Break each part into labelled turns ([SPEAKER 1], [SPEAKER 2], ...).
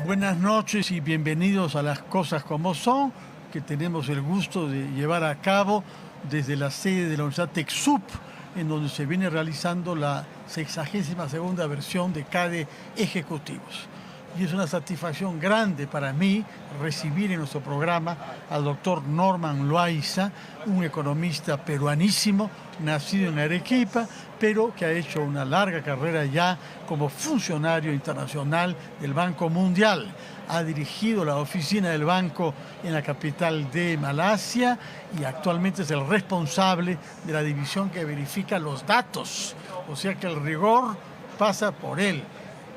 [SPEAKER 1] Buenas noches y bienvenidos a Las Cosas Como Son, que tenemos el gusto de llevar a cabo desde la sede de la Universidad TecSoup, en donde se viene realizando la 62ª versión de CADE Ejecutivos. Y es una satisfacción grande para mí recibir en nuestro programa al doctor Norman Loaiza, un economista peruanísimo, nacido en Arequipa, pero que ha hecho una larga carrera ya como funcionario internacional del Banco Mundial. Ha dirigido la oficina del banco en la capital de Malasia y actualmente es el responsable de la división que verifica los datos. O sea que el rigor pasa por él.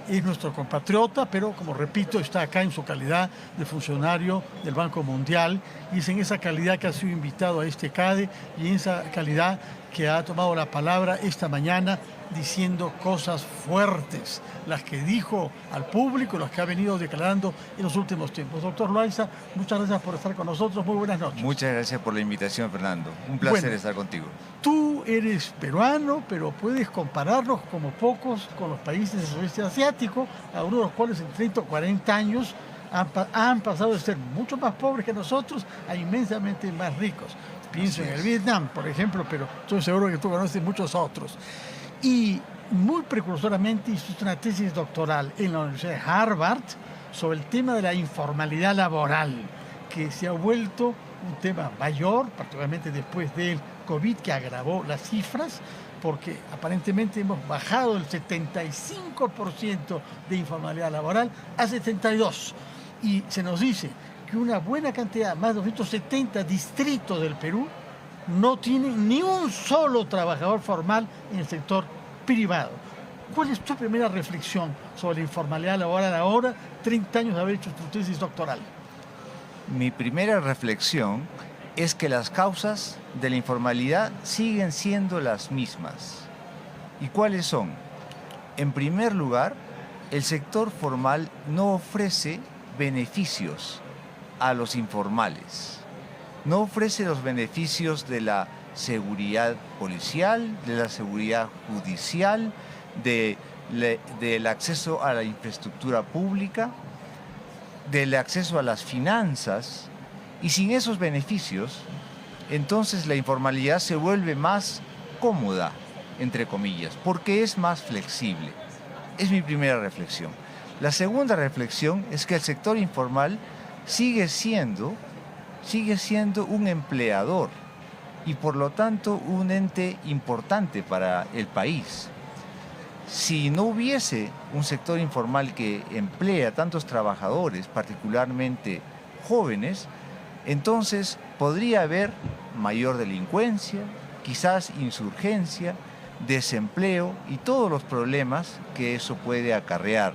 [SPEAKER 1] Es nuestro compatriota, pero como repito, está acá en su calidad de funcionario del Banco Mundial y es en esa calidad que ha sido invitado a este CADE y en esa calidad que ha tomado la palabra esta mañana diciendo cosas fuertes, las que dijo al público, las que ha venido declarando en los últimos tiempos. Doctor Loaiza, muchas gracias por estar con nosotros. Muy buenas noches.
[SPEAKER 2] Muchas gracias por la invitación, Fernando. Un placer estar contigo.
[SPEAKER 1] Tú eres peruano, pero puedes compararnos como pocos con los países del sudeste asiático, algunos de los cuales en 30 o 40 años han pasado de ser mucho más pobres que nosotros a inmensamente más ricos. Pienso en el Vietnam, por ejemplo, pero estoy seguro que tú conoces muchos otros. Y muy precursoramente hiciste una tesis doctoral en la Universidad de Harvard sobre el tema de la informalidad laboral, que se ha vuelto un tema mayor, particularmente después del COVID, que agravó las cifras, porque aparentemente hemos bajado el 75% de informalidad laboral a 72%. Y se nos dice que una buena cantidad, más de 270 distritos del Perú, no tienen ni un solo trabajador formal en el sector privado. ¿Cuál es tu primera reflexión sobre la informalidad laboral ahora, 30 años de haber hecho tu tesis doctoral?
[SPEAKER 2] Mi primera reflexión es que las causas de la informalidad siguen siendo las mismas. ¿Y cuáles son? En primer lugar, el sector formal no ofrece beneficios a los informales. No ofrece los beneficios de la seguridad policial, de la seguridad judicial, del acceso a la infraestructura pública, del acceso a las finanzas, y sin esos beneficios, entonces la informalidad se vuelve más cómoda, entre comillas, porque es más flexible. Es mi primera reflexión. La segunda reflexión es que el sector informal sigue siendo un empleador y por lo tanto un ente importante para el país. Si no hubiese un sector informal que emplea tantos trabajadores, particularmente jóvenes, entonces podría haber mayor delincuencia, quizás insurgencia, desempleo y todos los problemas que eso puede acarrear.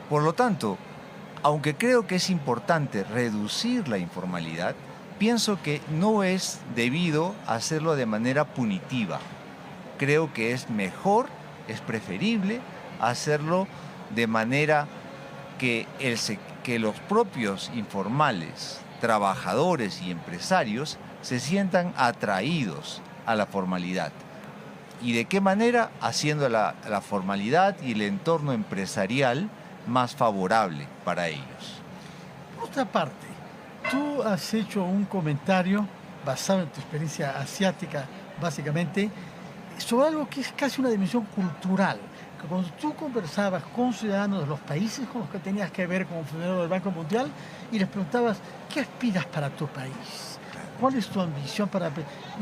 [SPEAKER 2] Por lo tanto, aunque creo que es importante reducir la informalidad, pienso que no es debido hacerlo de manera punitiva. Creo que es mejor, es preferible hacerlo de manera que los propios informales, trabajadores y empresarios se sientan atraídos a la formalidad. ¿Y de qué manera? Haciendo la formalidad y el entorno empresarial más favorable para ellos.
[SPEAKER 1] Por otra parte, tú has hecho un comentario basado en tu experiencia asiática, básicamente, sobre algo que es casi una dimensión cultural. Que cuando tú conversabas con ciudadanos de los países con los que tenías que ver como funcionario del Banco Mundial y les preguntabas, ¿qué aspiras para tu país? ¿Cuál es tu ambición para...?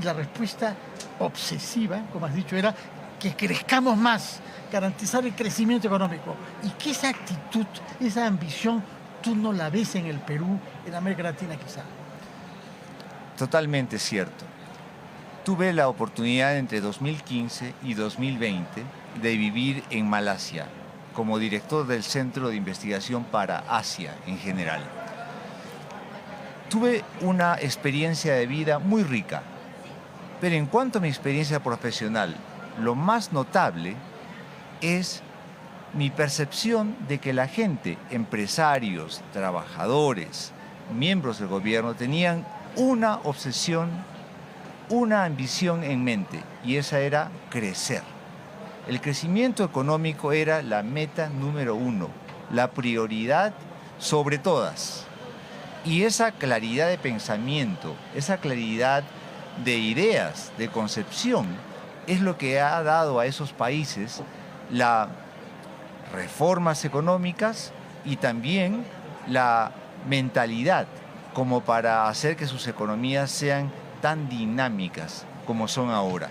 [SPEAKER 1] Y la respuesta obsesiva, como has dicho, era que crezcamos más, garantizar el crecimiento económico. Y que esa actitud, esa ambición, tú no la ves en el Perú, en América Latina quizá.
[SPEAKER 2] Totalmente cierto. Tuve la oportunidad entre 2015 y 2020 de vivir en Malasia como director del Centro de Investigación para Asia en general. Tuve una experiencia de vida muy rica, pero en cuanto a mi experiencia profesional, lo más notable es mi percepción de que la gente, empresarios, trabajadores, miembros del gobierno, tenían una obsesión, una ambición en mente, y esa era crecer. El crecimiento económico era la meta número uno la prioridad sobre todas. Y esa claridad de pensamiento, esa claridad de ideas, de concepción, es lo que ha dado a esos países las reformas económicas y también la mentalidad como para hacer que sus economías sean tan dinámicas como son ahora.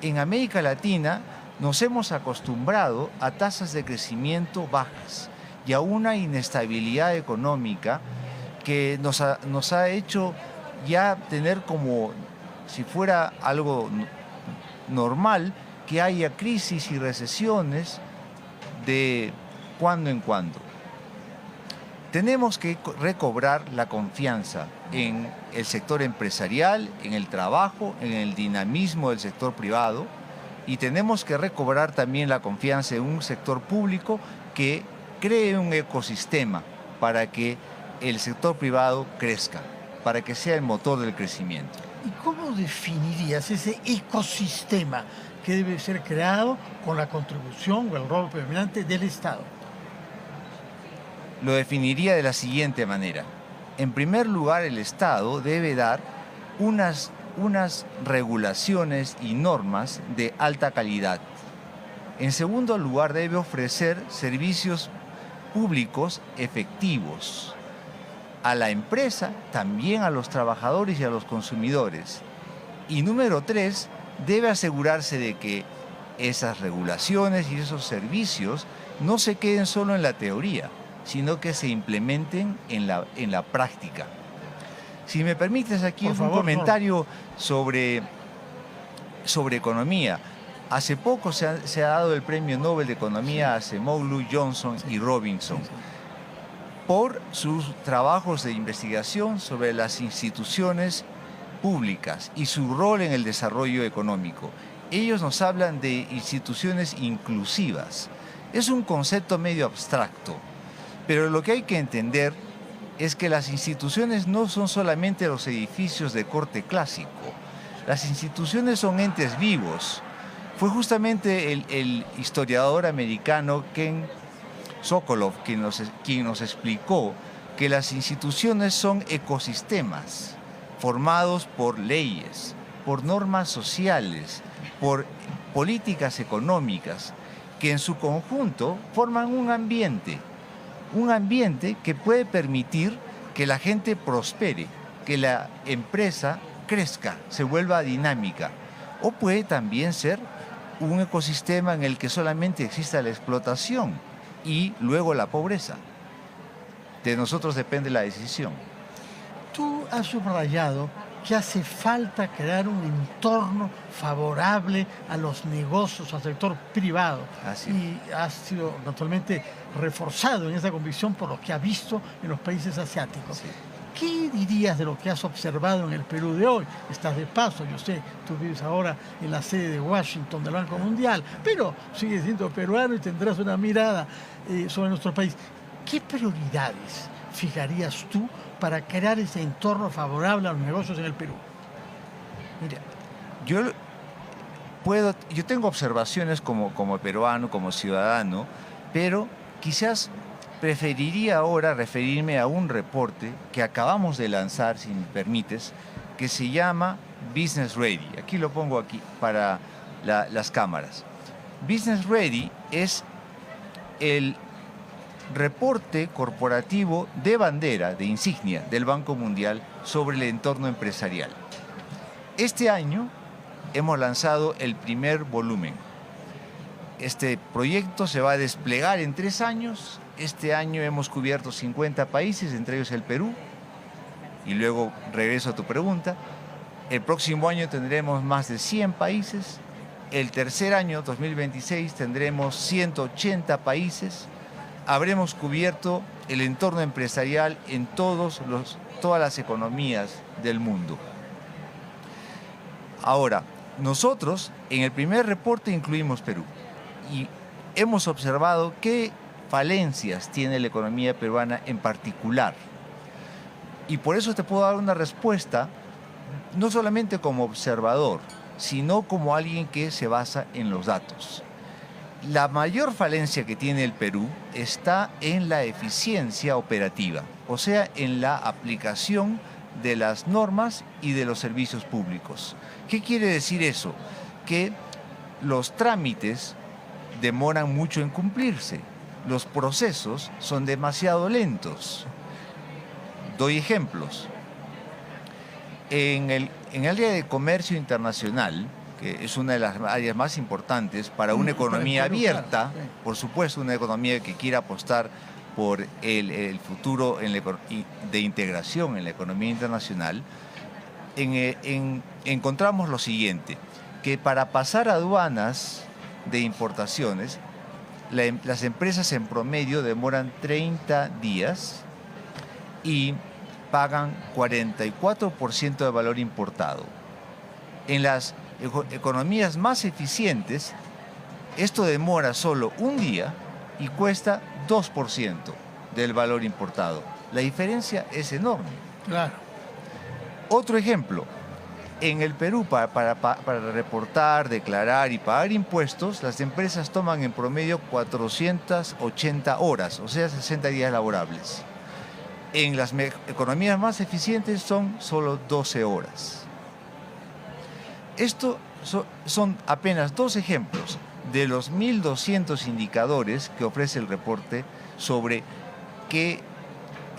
[SPEAKER 2] En América Latina nos hemos acostumbrado a tasas de crecimiento bajas y a una inestabilidad económica que nos ha hecho ya tener como si fuera algo normal que haya crisis y recesiones de cuando en cuando. Tenemos que recobrar la confianza en el sector empresarial, en el trabajo, en el dinamismo del sector privado, y tenemos que recobrar también la confianza en un sector público que cree un ecosistema para que el sector privado crezca, para que sea el motor del crecimiento.
[SPEAKER 1] ¿Y cómo definirías ese ecosistema que debe ser creado con la contribución o el rol predominante del Estado?
[SPEAKER 2] Lo definiría de la siguiente manera. En primer lugar, el Estado debe dar unas regulaciones y normas de alta calidad. En segundo lugar, debe ofrecer servicios públicos efectivos a la empresa, también a los trabajadores y a los consumidores. Y número 3, debe asegurarse de que esas regulaciones y esos servicios no se queden solo en la teoría, sino que se implementen en la práctica. Si me permites aquí un comentario sobre economía. Hace poco se ha dado el Premio Nobel de Economía a Acemoglu, Johnson y Robinson por sus trabajos de investigación sobre las instituciones públicas y su rol en el desarrollo económico. Ellos nos hablan de instituciones inclusivas. Es un concepto medio abstracto, pero lo que hay que entender es que las instituciones no son solamente los edificios de corte clásico. Las instituciones son entes vivos. Fue justamente el historiador americano Ken Sokolov quien nos explicó que las instituciones son ecosistemas formados por leyes, por normas sociales, por políticas económicas, que en su conjunto forman un ambiente que puede permitir que la gente prospere, que la empresa crezca, se vuelva dinámica, o puede también ser un ecosistema en el que solamente exista la explotación y luego la pobreza. De nosotros depende la decisión.
[SPEAKER 1] Tú has subrayado que hace falta crear un entorno favorable a los negocios, al sector privado.
[SPEAKER 2] Así.
[SPEAKER 1] Y has sido naturalmente reforzado en esa convicción por lo que has visto en los países asiáticos.
[SPEAKER 2] Sí.
[SPEAKER 1] ¿Qué dirías de lo que has observado en el Perú de hoy? Estás de paso, yo sé, tú vives ahora en la sede de Washington del Banco Mundial, pero sigues siendo peruano y tendrás una mirada sobre nuestro país. ¿Qué prioridades fijarías tú para crear ese entorno favorable a los negocios en el Perú?
[SPEAKER 2] Mira, yo tengo observaciones como peruano, como ciudadano, pero quizás preferiría ahora referirme a un reporte que acabamos de lanzar, si me permites, que se llama Business Ready. Aquí lo pongo aquí para las cámaras. Business Ready es el reporte corporativo de bandera, de insignia del Banco Mundial sobre el entorno empresarial. Este año hemos lanzado el primer volumen. Este proyecto se va a desplegar en 3 años. Este año hemos cubierto 50 países, entre ellos el Perú. Y luego regreso a tu pregunta. El próximo año tendremos más de 100 países. El tercer año, 2026, tendremos 180 países. Habremos cubierto el entorno empresarial en todas las economías del mundo. Ahora, nosotros en el primer reporte incluimos Perú y hemos observado qué falencias tiene la economía peruana en particular. Y por eso te puedo dar una respuesta, no solamente como observador, sino como alguien que se basa en los datos. La mayor falencia que tiene el Perú está en la eficiencia operativa, o sea, en la aplicación de las normas y de los servicios públicos. ¿Qué quiere decir eso? Que los trámites demoran mucho en cumplirse, los procesos son demasiado lentos. Doy ejemplos. En el área de comercio internacional, que es una de las áreas más importantes para una economía abierta, por supuesto, una economía que quiera apostar por el futuro de integración en la economía internacional, encontramos lo siguiente, que para pasar aduanas de importaciones, las empresas en promedio demoran 30 días y pagan 44% de valor importado. En las economías más eficientes, esto demora solo un día y cuesta 2% del valor importado. La diferencia es enorme.
[SPEAKER 1] Claro.
[SPEAKER 2] Otro ejemplo, en el Perú para reportar, declarar y pagar impuestos, las empresas toman en promedio 480 horas, o sea, 60 días laborables. En las economías más eficientes son solo 12 horas. Esto son apenas dos ejemplos de los 1.200 indicadores que ofrece el reporte sobre qué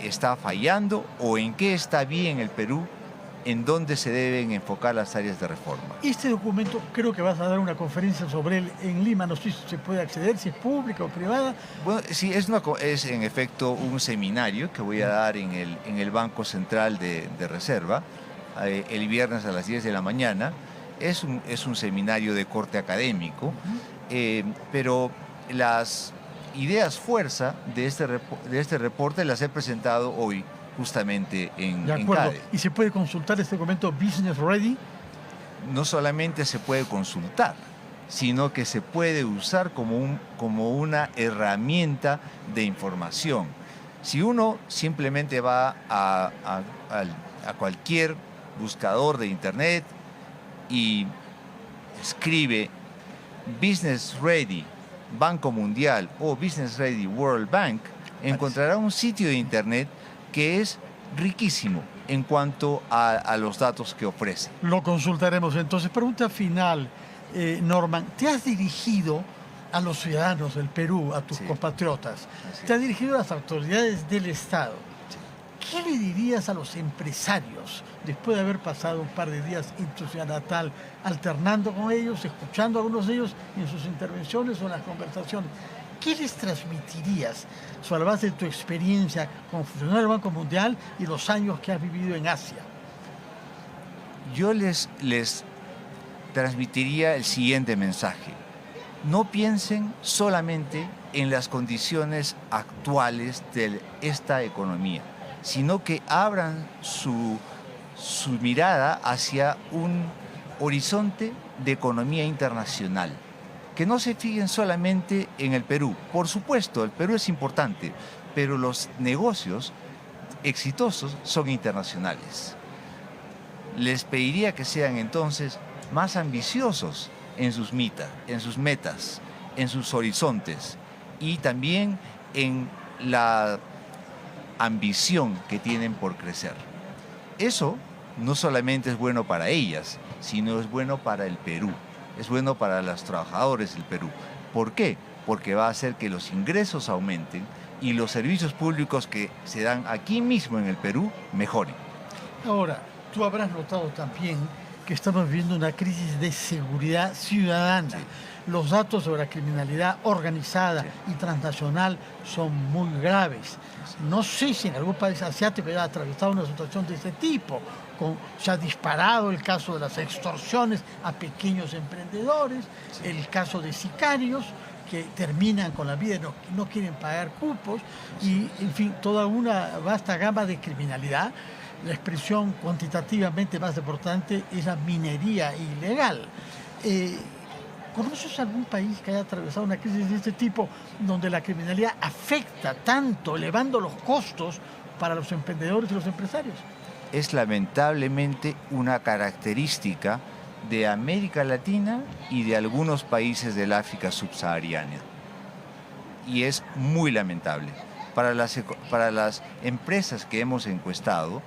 [SPEAKER 2] está fallando o en qué está bien el Perú, en dónde se deben enfocar las áreas de reforma.
[SPEAKER 1] Este documento, creo que vas a dar una conferencia sobre él en Lima, no sé si se puede acceder, si es pública o privada.
[SPEAKER 2] Bueno, sí, es en efecto un seminario que voy a dar en el Banco Central de Reserva el viernes a las 10 de la mañana. Es un seminario de corte académico, pero las ideas fuerza de este reporte las he presentado hoy justamente en CADE.
[SPEAKER 1] ¿Y se puede consultar este documento Business Ready?
[SPEAKER 2] No solamente se puede consultar, sino que se puede usar como una herramienta de información. Si uno simplemente va a cualquier buscador de internet y escribe Business Ready Banco Mundial o Business Ready World Bank, encontrará un sitio de internet que es riquísimo en cuanto a los datos que ofrece.
[SPEAKER 1] Lo consultaremos entonces. Pregunta final, Norman. ¿Te has dirigido a los ciudadanos del Perú, a tus compatriotas? ¿Te has dirigido a las autoridades del Estado? ¿Qué le dirías a los empresarios después de haber pasado un par de días en tu ciudad natal, alternando con ellos, escuchando a algunos de ellos en sus intervenciones o en las conversaciones? ¿Qué les transmitirías sobre la base de tu experiencia como funcionario del Banco Mundial y los años que has vivido en Asia?
[SPEAKER 2] Yo les transmitiría el siguiente mensaje. No piensen solamente en las condiciones actuales de esta economía, sino que abran su mirada hacia un horizonte de economía internacional. Que no se fijen solamente en el Perú. Por supuesto, el Perú es importante, pero los negocios exitosos son internacionales. Les pediría que sean entonces más ambiciosos en sus metas, en sus horizontes y también en la ambición que tienen por crecer. Eso no solamente es bueno para ellas, sino es bueno para el Perú. Es bueno para los trabajadores del Perú. ¿Por qué? Porque va a hacer que los ingresos aumenten y los servicios públicos que se dan aquí mismo en el Perú mejoren.
[SPEAKER 1] Ahora, tú habrás notado también que estamos viviendo una crisis de seguridad ciudadana. Sí. Los datos sobre la criminalidad organizada y transnacional son muy graves. No sé si en algún país asiático haya atravesado una situación de este tipo. Se ha disparado el caso de las extorsiones a pequeños emprendedores, el caso de sicarios que terminan con la vida y no quieren pagar cupos, y en fin, toda una vasta gama de criminalidad. La expresión cuantitativamente más importante es la minería ilegal. ¿Conoces algún país que haya atravesado una crisis de este tipo donde la criminalidad afecta tanto, elevando los costos para los emprendedores y los empresarios?
[SPEAKER 2] Es lamentablemente una característica de América Latina y de algunos países del África subsahariana. Y es muy lamentable. Para las empresas que hemos encuestado,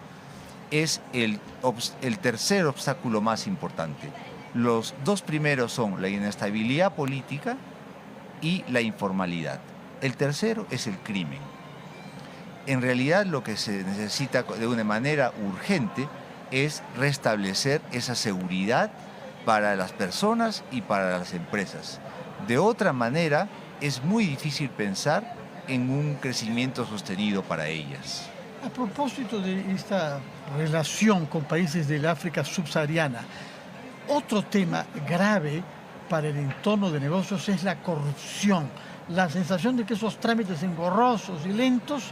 [SPEAKER 2] es el tercer obstáculo más importante. Los dos primeros son la inestabilidad política y la informalidad. El tercero es el crimen. En realidad lo que se necesita de una manera urgente es restablecer esa seguridad para las personas y para las empresas. De otra manera, es muy difícil pensar en un crecimiento sostenido para ellas.
[SPEAKER 1] A propósito de esta relación con países del África subsahariana, otro tema grave para el entorno de negocios es la corrupción. La sensación de que esos trámites engorrosos y lentos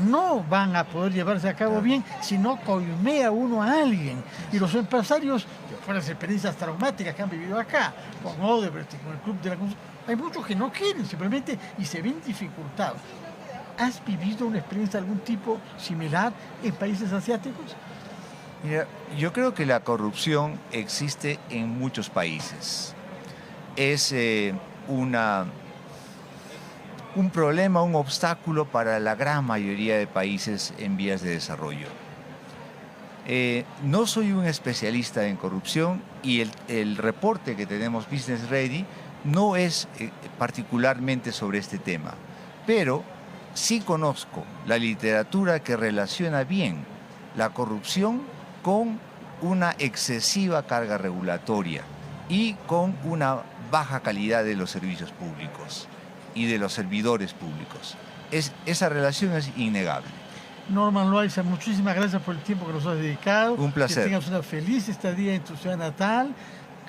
[SPEAKER 1] no van a poder llevarse a cabo bien si no coimea uno a alguien. Y los empresarios, por las experiencias traumáticas que han vivido acá, con Odebrecht y con el Club de la Construcción, hay muchos que no quieren simplemente y se ven dificultados. ¿Has vivido una experiencia de algún tipo similar en países asiáticos?
[SPEAKER 2] Mira, yo creo que la corrupción existe en muchos países. Es un problema, un obstáculo para la gran mayoría de países en vías de desarrollo. No soy un especialista en corrupción y el reporte que tenemos Business Ready no es particularmente sobre este tema, pero sí conozco la literatura que relaciona bien la corrupción con una excesiva carga regulatoria y con una baja calidad de los servicios públicos y de los servidores públicos. Esa relación es innegable.
[SPEAKER 1] Norman Loaiza, muchísimas gracias por el tiempo que nos has dedicado.
[SPEAKER 2] Un placer.
[SPEAKER 1] Que tengas una feliz estadía en tu ciudad natal.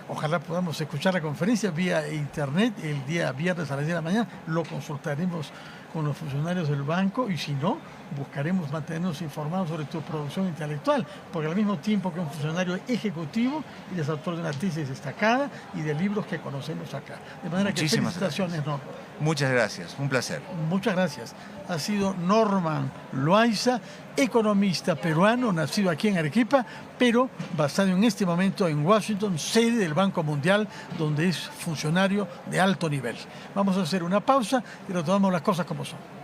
[SPEAKER 1] Ojalá podamos escuchar la conferencia vía internet el día viernes a las 10 de la mañana. Lo consultaremos con los funcionarios del banco y si no, buscaremos mantenernos informados sobre tu producción intelectual, porque al mismo tiempo que un funcionario ejecutivo, eres autor de una tesis destacada y de libros que conocemos acá. De manera que felicitaciones, Norman.
[SPEAKER 2] Muchas gracias, un placer.
[SPEAKER 1] Muchas gracias. Ha sido Norman Loaiza, economista peruano, nacido aquí en Arequipa, pero basado en este momento en Washington, sede del Banco Mundial, donde es funcionario de alto nivel. Vamos a hacer una pausa y retomamos las cosas como son.